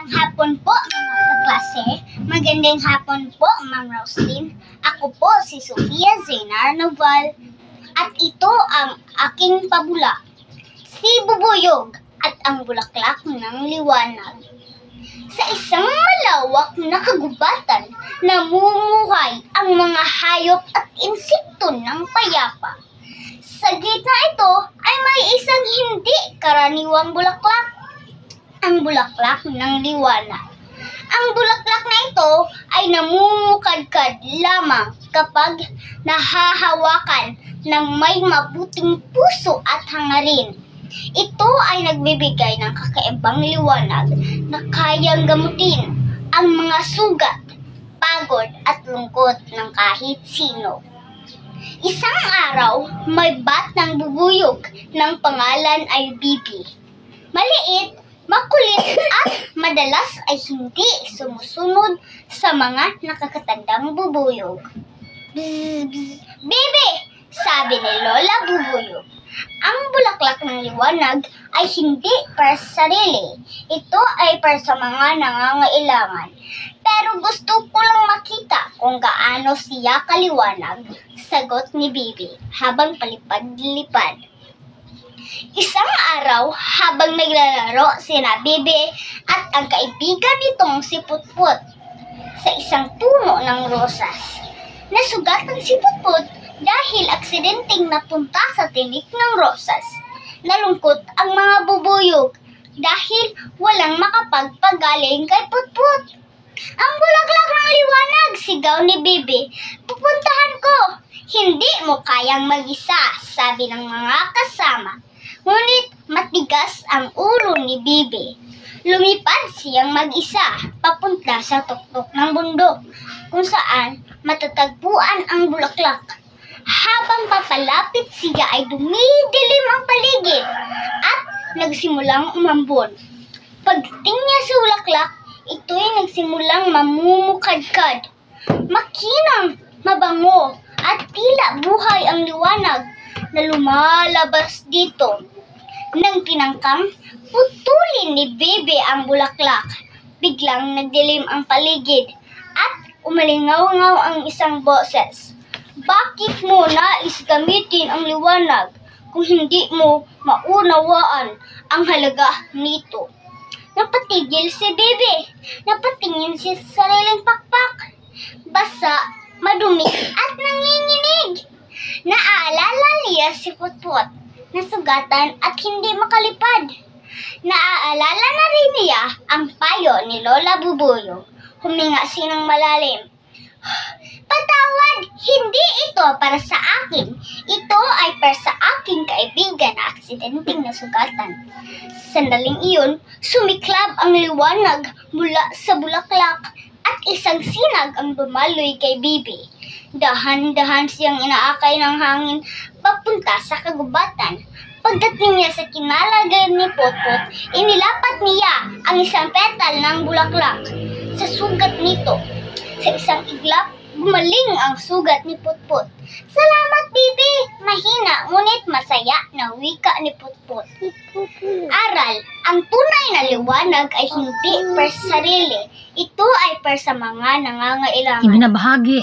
Magandang hapon po mga kaklase. Magandang hapon po Ma'am Roslyn. Ako po si Sofia Zeynar Noval at ito ang aking pabula, si Bubuyog at ang Bulaklak ng Liwanag. Sa isang malawak na kagubatan, namumuhay ang mga hayop at insekto ng payapa. Sa gitna ito ay may isang hindi karaniwang bulaklak, ang bulaklak ng liwanag. Ang bulaklak na ito ay namumukadkad lamang kapag nahahawakan ng may mabuting puso at hangarin. Ito ay nagbibigay ng kakaibang liwanag na kayang gamutin ang mga sugat, pagod at lungkot ng kahit sino. Isang araw, may batang bubuyog ng pangalan ay Bibi. Maliit, makulit at madalas ay hindi sumusunod sa mga nakakatandang bubuyog. Bzz, bzz. Bibi! Sabi ni Lola Bubuyog. Ang bulaklak ng liwanag ay hindi para sa sarili. Ito ay para sa mga nangangailangan. Pero gusto ko lang makita kung gaano siya kaliwanag, sagot ni Bibi habang palipad-lipad. Isang araw, habang naglalaro sina Bibi at ang kaibigan nitong si Putput sa isang puno ng rosas. Nasugatan si Putput dahil aksidenteng napunta sa tinik ng rosas. Nalungkot ang mga bubuyog dahil walang makapagpagaling kay Putput. Ang bulaklak ng liwanag, sigaw ni Bibi. Pupuntahan ko. Hindi mo kayang mag-isa, sabi ng mga kasama. Ngunit matigas ang ulo ni Bibi. Lumipad siyang mag-isa papunta sa tuktok ng bundok kung saan matatagpuan ang bulaklak. Habang papalapit siya ay dumidilim ang paligid at nagsimulang umambon. Pagdating niya sa bulaklak, ito'y nagsimulang mamumukadkad. Makinang, mabango at tila buhay ang liwanag na lumalabas dito. Nang tinangkang putulin ni Bibi ang bulaklak, biglang nagdilim ang paligid at umalingaw-ngaw ang isang boses. Bakit mo nais gamitin ang liwanag kung hindi mo maunawaan ang halaga nito? Napatigil si Bibi. Napatingin siya sa sariling pakpak. Basa, madumi at nanginginig. Naaalala niya si Putput, nasugatan at hindi makalipad. Naaalala na rin niya ang payo ni Lola Bubuyog. Huminga siya ng malalim. Patawad, hindi ito para sa akin. Ito ay para sa aking kaibigan na aksidenteng nasugatan. Sandaling iyon, sumiklab ang liwanag mula sa bulaklak at isang sinag ang dumaloy kay Bibi. Dahan-dahan siyang inaakay ng hangin papunta sa kagubatan. Pagdating niya sa kinalagay ni Putput, inilapat niya ang isang petal ng bulaklak sa sugat nito. Sa isang iglap, gumaling ang sugat ni Putput. Salamat, Bibi! Mahina, ngunit masaya na wika ni Putput. Aral, ang tunay na liwanag ay hindi para sa sarili. Ito ay para sa mga nangangailangan. Ibinabahagi.